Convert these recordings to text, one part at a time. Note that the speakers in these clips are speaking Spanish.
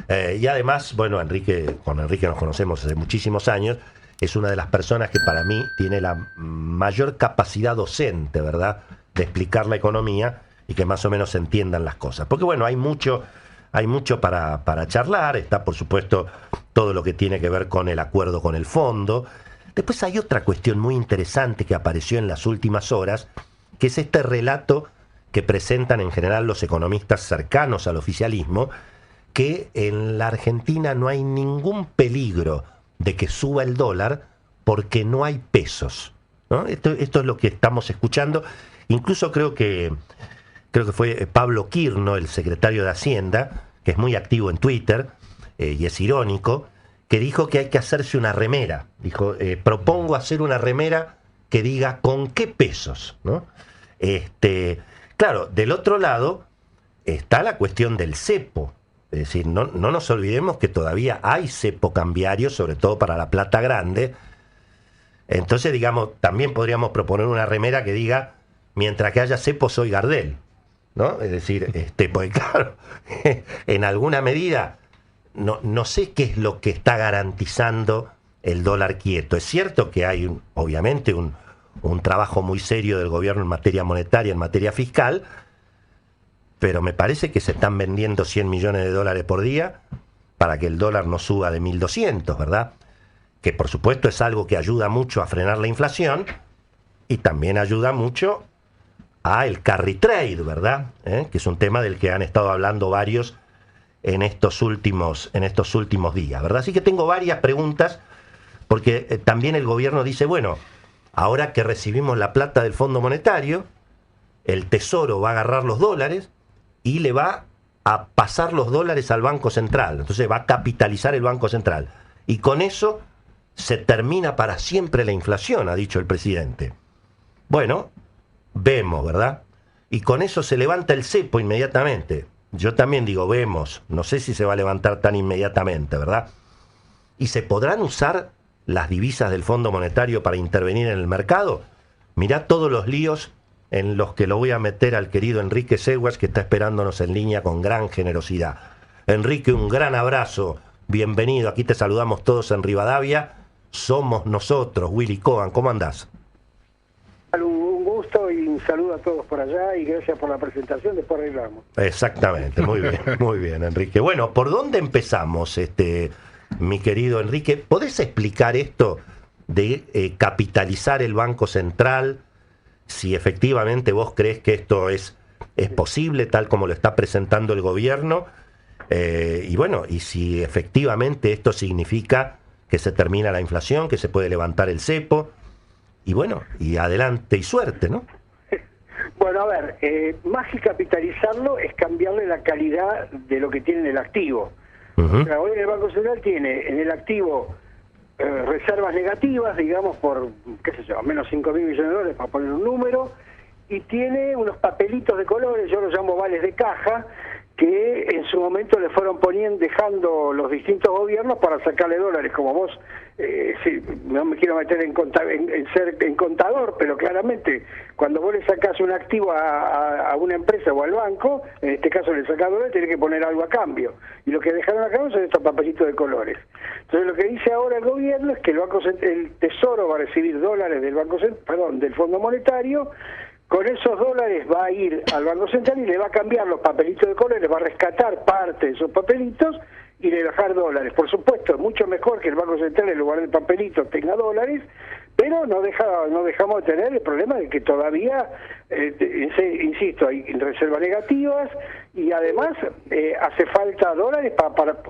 Y además, bueno, con Enrique nos conocemos hace muchísimos años, es una de las personas que para mí tiene la mayor capacidad docente, ¿verdad?, de explicar la economía y que más o menos se entiendan las cosas. Porque bueno, hay mucho para charlar. Está, por supuesto, todo lo que tiene que ver con el acuerdo con el fondo. Después hay otra cuestión muy interesante que apareció en las últimas horas, que es este relato que presentan en general los economistas cercanos al oficialismo, que en la Argentina no hay ningún peligro de que suba el dólar porque no hay pesos, ¿no? Esto es lo que estamos escuchando. Incluso creo que fue Pablo Quirno, el secretario de Hacienda, que es muy activo en Twitter, y es irónico, que dijo que hay que hacerse una remera. Dijo, propongo hacer una remera que diga ¿con qué pesos?, ¿no? Claro, del otro lado está la cuestión del cepo. Es decir, no nos olvidemos que todavía hay cepo cambiario, sobre todo para la plata grande. Entonces, digamos, también podríamos proponer una remera que diga, mientras que haya cepo soy Gardel, ¿no? Es decir, pues claro, en alguna medida no sé qué es lo que está garantizando el dólar quieto. Es cierto que hay obviamente un trabajo muy serio del gobierno en materia monetaria, en materia fiscal, pero me parece que se están vendiendo 100 millones de dólares por día para que el dólar no suba de 1.200, ¿verdad? Que por supuesto es algo que ayuda mucho a frenar la inflación y también ayuda mucho a el carry trade, ¿verdad? Que es un tema del que han estado hablando varios en estos últimos días, ¿verdad? Así que tengo varias preguntas, porque también el gobierno dice, bueno, ahora que recibimos la plata del Fondo Monetario, el Tesoro va a agarrar los dólares y le va a pasar los dólares al Banco Central. Entonces va a capitalizar el Banco Central. Y con eso se termina para siempre la inflación, ha dicho el presidente. Bueno, vemos, ¿verdad? Y con eso se levanta el cepo inmediatamente. Yo también digo, vemos. No sé si se va a levantar tan inmediatamente, ¿verdad? ¿Y se podrán usar las divisas del Fondo Monetario para intervenir en el mercado? Mirá todos los líos en los que lo voy a meter al querido Enrique Seguas, que está esperándonos en línea con gran generosidad. Enrique, un gran abrazo, bienvenido, aquí te saludamos todos en Rivadavia, somos nosotros, Willy Cohen, ¿cómo andás? Un gusto y un saludo a todos por allá y gracias por la presentación, después arreglamos. Exactamente, muy bien, Enrique. Bueno, ¿por dónde empezamos, mi querido Enrique? ¿Podés explicar esto de capitalizar el Banco Central? Si efectivamente vos crees que esto es posible, tal como lo está presentando el gobierno, y bueno, y si efectivamente esto significa que se termina la inflación, que se puede levantar el cepo, y bueno, y adelante y suerte, ¿no? Bueno, a ver, más que capitalizarlo es cambiarle la calidad de lo que tiene en el activo. O sea, hoy el Banco Central tiene en el activo reservas negativas, digamos, por, qué sé yo, menos 5.000 millones de dólares, para poner un número, y tiene unos papelitos de colores, yo los llamo vales de caja, que en su momento le fueron dejando los distintos gobiernos para sacarle dólares, como vos, sí, no me quiero meter en ser contador, pero claramente cuando vos le sacás un activo a una empresa o al banco, en este caso le sacás dólares, tenés que poner algo a cambio, y lo que dejaron a cambio son estos papelitos de colores. Entonces lo que dice ahora el gobierno es que el Tesoro va a recibir dólares del Fondo Monetario. Con esos dólares va a ir al Banco Central y le va a cambiar los papelitos de colores, va a rescatar parte de esos papelitos y le va a dejar dólares. Por supuesto, es mucho mejor que el Banco Central en lugar de papelitos tenga dólares, pero no dejamos de tener el problema de que todavía, insisto, hay reservas negativas y además hace falta dólares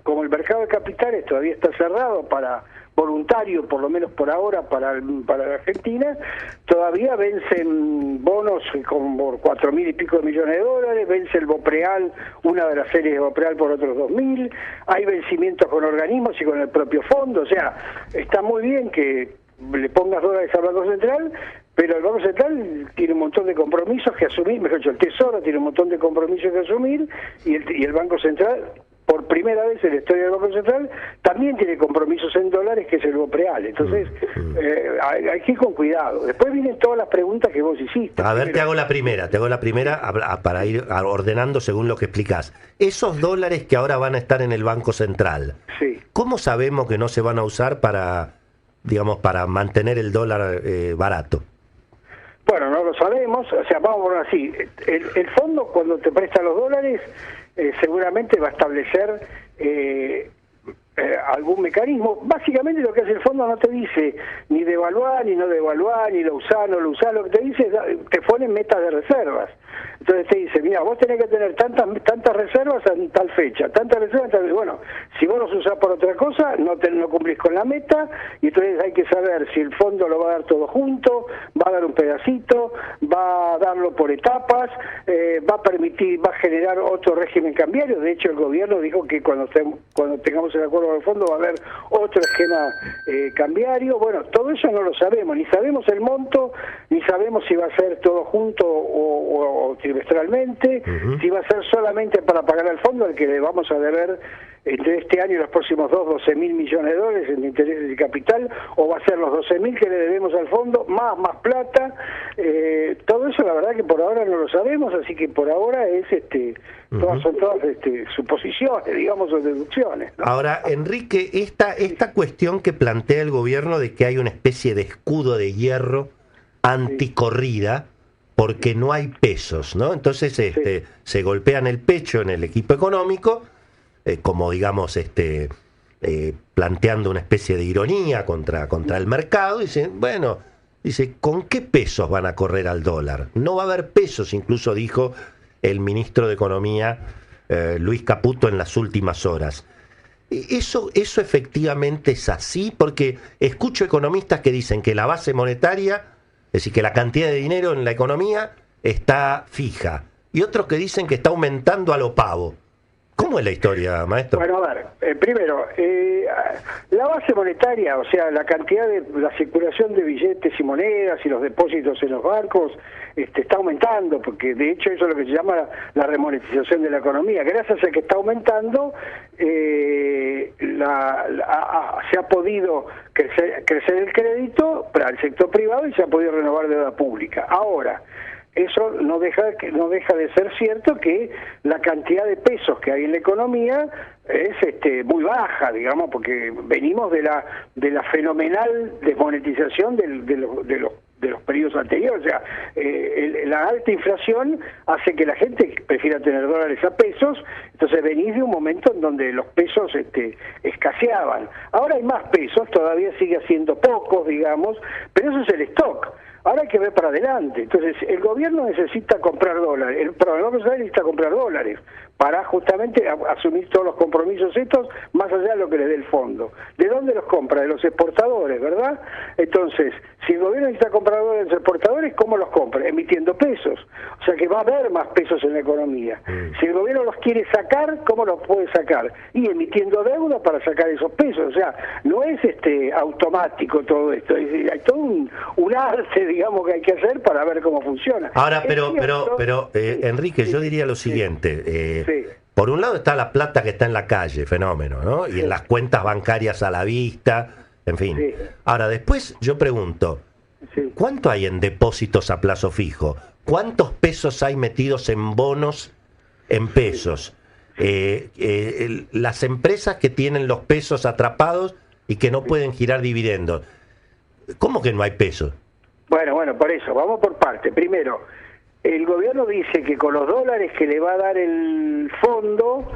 como el mercado de capitales todavía está cerrado para voluntario, por lo menos por ahora, para la Argentina, todavía vencen bonos por 4.000 y pico de millones de dólares, vence el Bopreal, una de las series de Bopreal por otros 2.000, hay vencimientos con organismos y con el propio fondo, o sea, está muy bien que le pongas dólares al Banco Central, pero el Banco Central tiene un montón de compromisos que asumir, mejor dicho, el Tesoro tiene un montón de compromisos que asumir y el Banco Central por primera vez en la historia del Banco Central, también tiene compromisos en dólares, que es el BOPREAL. Entonces, hay que ir con cuidado. Después vienen todas las preguntas que vos hiciste. A ver, te hago la primera para ir ordenando según lo que explicás. Esos dólares que ahora van a estar en el Banco Central, Sí. ¿cómo sabemos que no se van a usar para, digamos, para mantener el dólar barato? Bueno, no lo sabemos, o sea, vamos a poner así, el fondo cuando te presta los dólares seguramente va a establecer algún mecanismo. Básicamente lo que hace el fondo no te dice ni devaluar, ni no devaluar, ni lo usar, no lo usar, lo que te dice es, te ponen metas de reservas. Entonces te dice, mira, vos tenés que tener tantas reservas en tal fecha, tantas reservas en tal... Bueno, si vos los usás por otra cosa, no cumplís con la meta, y entonces hay que saber si el fondo lo va a dar todo junto, va a dar un pedacito, va a darlo por etapas, va a generar otro régimen cambiario. De hecho, el gobierno dijo que cuando tengamos el acuerdo del fondo va a haber otro esquema cambiario. Bueno, todo eso no lo sabemos, ni sabemos el monto, ni sabemos si va a ser todo junto o trimestralmente, si va a ser solamente para pagar al fondo, al que le vamos a deber entre este año y los próximos 12.000 millones de dólares en intereses y capital, o va a ser los 12.000 que le debemos al fondo, más plata. Todo eso la verdad que por ahora no lo sabemos, así que por ahora es son todas suposiciones, digamos, o deducciones, ¿no? Ahora, Enrique, esta cuestión que plantea el gobierno de que hay una especie de escudo de hierro anticorrida, porque no hay pesos, ¿no? Entonces se golpean el pecho en el equipo económico, como digamos, planteando una especie de ironía contra el mercado, y dicen, bueno, ¿con qué pesos van a correr al dólar? No va a haber pesos, incluso dijo el ministro de Economía, Luis Caputo, en las últimas horas. ¿Eso efectivamente es así? Porque escucho economistas que dicen que la base monetaria, es decir, que la cantidad de dinero en la economía está fija, y otros que dicen que está aumentando a lo pavo. ¿Cómo es la historia, maestro? Bueno, a ver, primero, la base monetaria, o sea, la cantidad de la circulación de billetes y monedas y los depósitos en los bancos, está aumentando, porque de hecho eso es lo que se llama la remonetización de la economía. Gracias a que está aumentando, se ha podido crecer el crédito para el sector privado y se ha podido renovar deuda pública. Ahora, eso no deja de ser cierto que la cantidad de pesos que hay en la economía es muy baja, digamos, porque venimos de la fenomenal desmonetización de los periodos anteriores. O sea, la alta inflación hace que la gente prefiera tener dólares a pesos. Entonces venís de un momento en donde los pesos escaseaban. Ahora hay más pesos, todavía sigue siendo pocos, digamos, pero eso es el stock. Ahora hay que ver para adelante. Entonces, el gobierno necesita comprar dólares, el Banco Central necesita comprar dólares para justamente asumir todos los compromisos estos, más allá de lo que le dé el fondo. ¿De dónde los compra? De los exportadores, ¿verdad? Entonces, si el gobierno necesita comprar dólares de los exportadores, ¿cómo los compra? Emitiendo pesos. O sea que va a haber más pesos en la economía. Si el gobierno los quiere sacar, ¿cómo los puede sacar? Y emitiendo deuda para sacar esos pesos. O sea, no es automático todo esto. Es decir, hay todo un arte, digamos, que hay que hacer para ver cómo funciona. Ahora, pero Enrique, yo diría lo siguiente. Sí. Por un lado está la plata que está en la calle, fenómeno, ¿no? Y en las cuentas bancarias a la vista, en fin. Sí. Ahora, después yo pregunto, ¿cuánto hay en depósitos a plazo fijo? ¿Cuántos pesos hay metidos en bonos en pesos? Las empresas que tienen los pesos atrapados y que no pueden girar dividendos. ¿Cómo que no hay pesos? Bueno, por eso, vamos por parte. Primero, el gobierno dice que con los dólares que le va a dar el fondo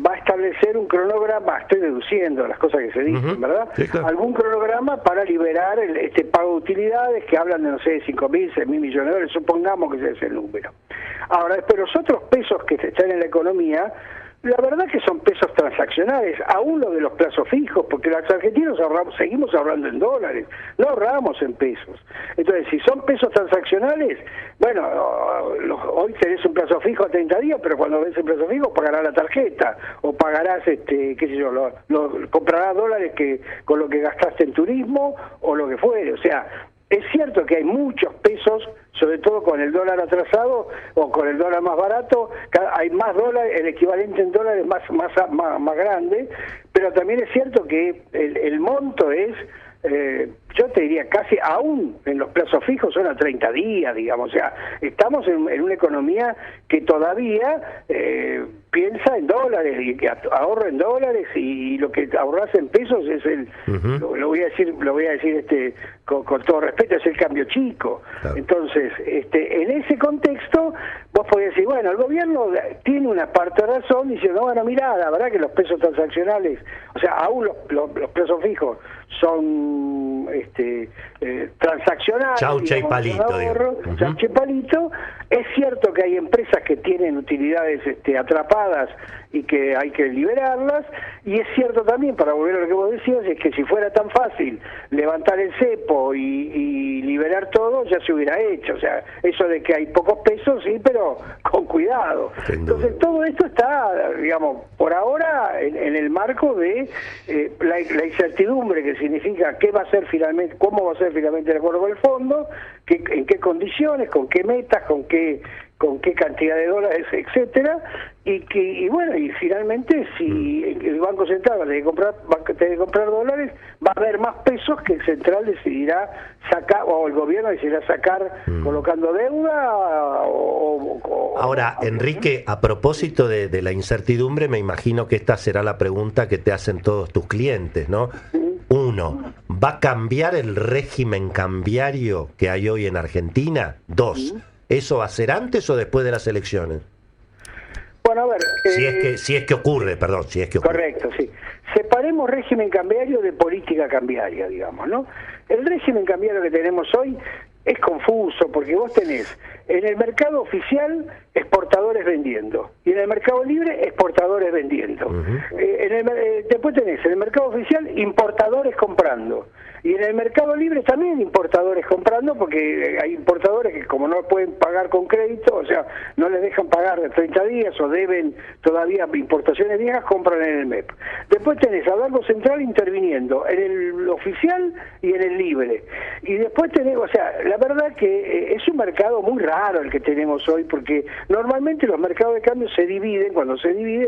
va a establecer un cronograma, estoy deduciendo las cosas que se dicen, ¿verdad? Sí, claro. Algún cronograma para liberar este pago de utilidades que hablan de, no sé, 5.000, 6.000 millones de dólares, supongamos que ese es el número. Ahora, pero los otros pesos que están en la economía, la verdad que son pesos transaccionales, aún lo de los plazos fijos, porque los argentinos seguimos ahorrando en dólares, no ahorramos en pesos. Entonces, si son pesos transaccionales, bueno, hoy tenés un plazo fijo a 30 días, pero cuando ves el plazo fijo pagarás la tarjeta, o pagarás, qué sé yo, comprarás dólares con lo que gastaste en turismo, o lo que fuere. O sea, Es cierto que hay muchos pesos, sobre todo con el dólar atrasado o con el dólar más barato, hay más dólares, el equivalente en dólares más grande, pero también es cierto que el monto es, yo te diría casi, aún en los plazos fijos son a 30 días, digamos, o sea, estamos en una economía que todavía piensa en dólares y que ahorra en dólares, y lo que ahorras en pesos es lo voy a decir con todo respeto, es el cambio chico. Claro. Entonces, en ese contexto vos podés decir, bueno, el gobierno tiene una parte de razón diciendo, bueno, mirá, la verdad que los pesos transaccionales, o sea, aún los plazos fijos son transaccionales, chau, che, palito, chau, che, palito. Es cierto que hay empresas que tienen utilidades atrapadas y que hay que liberarlas, y es cierto también, para volver a lo que vos decías, es que si fuera tan fácil levantar el cepo y liberar todo, ya se hubiera hecho. O sea, eso de que hay pocos pesos, sí, pero con cuidado. Entonces todo esto está, digamos, por ahora en el marco de la incertidumbre, que significa qué va a ser finalmente, cómo va a ser finalmente el acuerdo con el fondo, en qué condiciones, con qué metas, con qué cantidad de dólares, etcétera, y bueno, y finalmente si el Banco Central va a tener que comprar dólares, va a haber más pesos que el Central decidirá sacar, o el gobierno decidirá sacar colocando deuda Ahora, Enrique, a propósito de la incertidumbre, me imagino que esta será la pregunta que te hacen todos tus clientes, ¿no? Uno, ¿va a cambiar el régimen cambiario que hay hoy en Argentina? Dos, ¿eso va a ser antes o después de las elecciones? Bueno, a ver... si es que ocurre. Correcto, sí. Separemos régimen cambiario de política cambiaria, digamos, ¿no? El régimen cambiario que tenemos hoy es confuso, porque vos tenés en el mercado oficial exportadores vendiendo, y en el mercado libre exportadores vendiendo. Después tenés en el mercado oficial importadores comprando, y en el mercado libre también importadores comprando, porque hay importadores que, como no pueden pagar con crédito, o sea, no les dejan pagar de 30 días o deben todavía importaciones viejas, compran en el MEP. Después tenés al Banco Central interviniendo en el oficial y en el libre. Y después tenés, o sea, la verdad que es un mercado muy raro el que tenemos hoy, porque normalmente los mercados de cambio se dividen,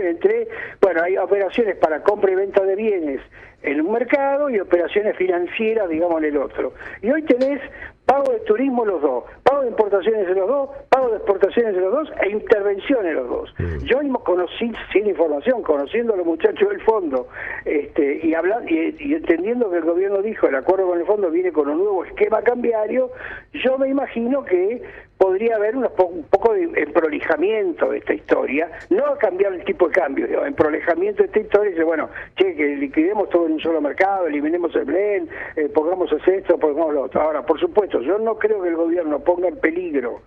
entre, bueno, hay operaciones para compra y venta de bienes en un mercado y operaciones financieras, digamos, en el otro. Y hoy tenés pago de turismo en los dos, pago de importaciones en los dos, pago de exportaciones en los dos e intervención en los dos. Yo conocí, sin información, conociendo a los muchachos del fondo, y entendiendo que el gobierno dijo el acuerdo con el fondo viene con un nuevo esquema cambiario, yo me imagino que podría haber un poco de emprolijamiento de esta historia, no cambiar el tipo de cambio, digamos, emprolijamiento de esta historia, y dice, bueno, che, que liquidemos todo en un solo mercado, eliminemos el blend, pongamos esto, pongamos lo otro. Ahora, por supuesto, yo no creo que el gobierno ponga en peligro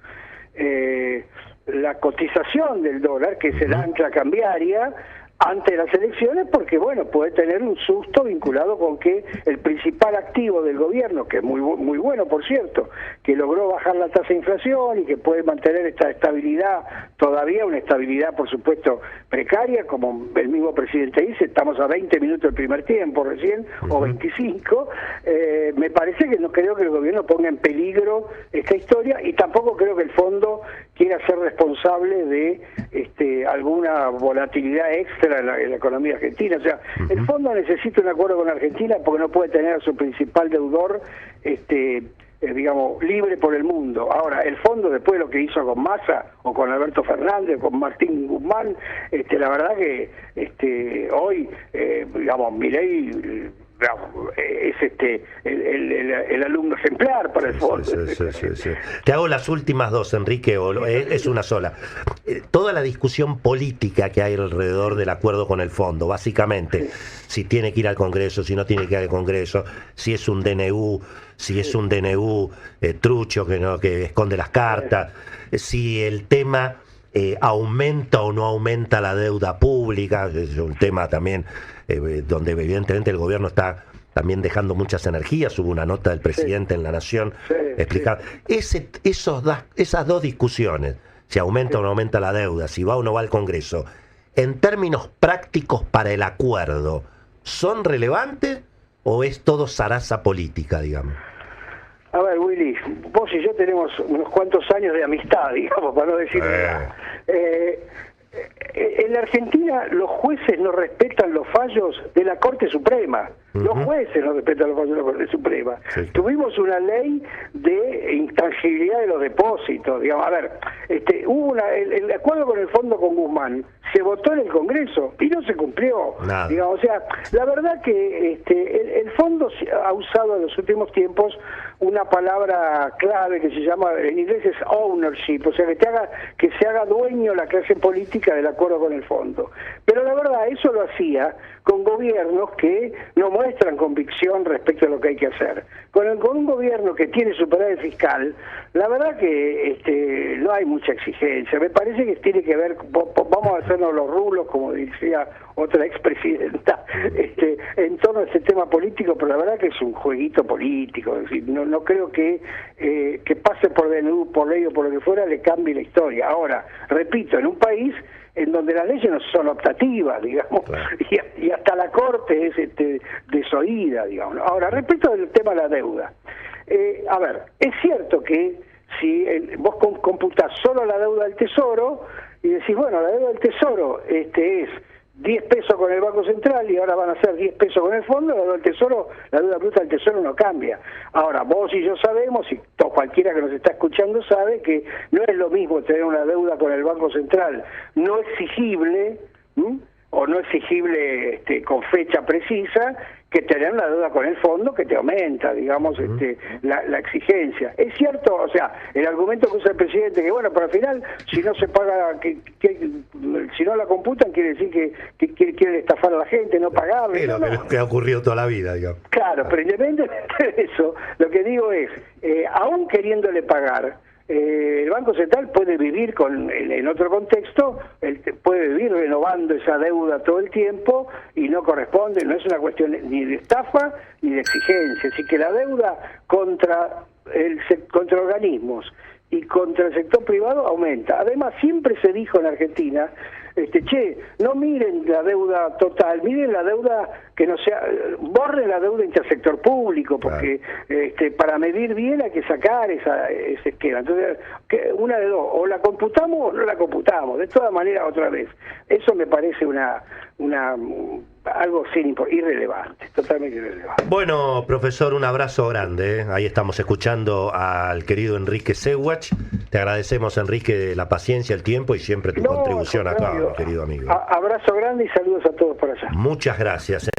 la cotización del dólar, que es el ancla cambiaria, ante las elecciones, porque bueno, puede tener un susto vinculado con que el principal activo del gobierno, que es muy bueno por cierto, que logró bajar la tasa de inflación y que puede mantener esta estabilidad, todavía una estabilidad por supuesto precaria, como el mismo presidente dice, estamos a 20 minutos del primer tiempo recién, o 25, me parece que no creo que el gobierno ponga en peligro esta historia, y tampoco creo que el fondo quiera ser responsable de alguna volatilidad extra en la economía argentina. O sea, el fondo necesita un acuerdo con Argentina porque no puede tener a su principal deudor digamos, libre por el mundo. Ahora, el fondo, después de lo que hizo con Massa, o con Alberto Fernández, o con Martín Guzmán, la verdad que hoy, digamos, Milei es el alumno ejemplar para el fondo. Sí. Te hago las últimas dos, Enrique, o es una sola. Toda la discusión política que hay alrededor del acuerdo con el fondo, básicamente, si tiene que ir al Congreso, si no tiene que ir al Congreso, si es un DNU, si es un DNU trucho que esconde las cartas, si el tema aumenta o no aumenta la deuda pública, es un tema también donde evidentemente el gobierno está también dejando muchas energías. Hubo una nota del presidente en La Nación explicando esas dos discusiones, si aumenta o no aumenta la deuda, si va o no va al Congreso, en términos prácticos para el acuerdo, ¿son relevantes o es todo zaraza política, digamos? A ver, Willy, vos y yo tenemos unos cuantos años de amistad, digamos, para no decir nada. En la Argentina los jueces no respetan los fallos de la Corte Suprema. Los jueces no respetan los fallos de la Corte Suprema. Sí. Tuvimos una ley de intangibilidad de los depósitos, digamos. A ver, hubo el acuerdo con el fondo con Guzmán se votó en el Congreso y no se cumplió. Digamos, o sea, la verdad que el fondo ha usado en los últimos tiempos una palabra clave que se llama, en inglés es ownership, o sea, que se haga dueño la clase política del acuerdo con el fondo. Pero la verdad, eso lo hacía con gobiernos que no muestran convicción respecto a lo que hay que hacer. Con un gobierno que tiene superávit fiscal, la verdad que no hay mucha exigencia. Me parece que tiene que ver, vamos a hacernos los rulos, como decía otra expresidenta, en torno a ese tema político, pero la verdad que es un jueguito político. Es decir, no creo que pase por DNU, por ley o por lo que fuera, le cambie la historia. Ahora, repito, en un país en donde las leyes no son optativas, digamos, claro, y hasta la Corte es desoída, digamos. Ahora, respecto del tema de la deuda, a ver, es cierto que si vos computás solo la deuda del Tesoro y decís, bueno, la deuda del Tesoro es 10 pesos con el Banco Central y ahora van a ser 10 pesos con el fondo, la deuda del Tesoro, la deuda bruta del Tesoro no cambia. Ahora, vos y yo sabemos, y cualquiera que nos está escuchando sabe, que no es lo mismo tener una deuda con el Banco Central no exigible, o no exigible con fecha precisa, que tener una deuda con el fondo que te aumenta, digamos, la exigencia. Es cierto, o sea, el argumento que usa el presidente, que bueno, pero al final, si no se paga, si no la computan, quiere decir que quieren estafar a la gente, no pagarle. Sí, lo que ha ocurrido toda la vida, digamos. Claro, pero independientemente de eso, lo que digo es, aún queriéndole pagar, el Banco Central puede vivir en otro contexto, puede vivir renovando esa deuda todo el tiempo y no corresponde, no es una cuestión ni de estafa ni de exigencia. Así que la deuda contra organismos y contra el sector privado aumenta. Además, siempre se dijo en Argentina, no miren la deuda total, miren la deuda que no sea, borren la deuda intersector público, porque para medir bien hay que sacar ese esquema. Entonces, una de dos, o la computamos o no la computamos, de todas maneras otra vez. Eso me parece algo irrelevante, totalmente irrelevante. Bueno, profesor, un abrazo grande. Ahí estamos escuchando al querido Enrique Sewach. Te agradecemos, Enrique, la paciencia, el tiempo y siempre tu contribución acá, querido amigo. Abrazo grande y saludos a todos por allá. Muchas gracias.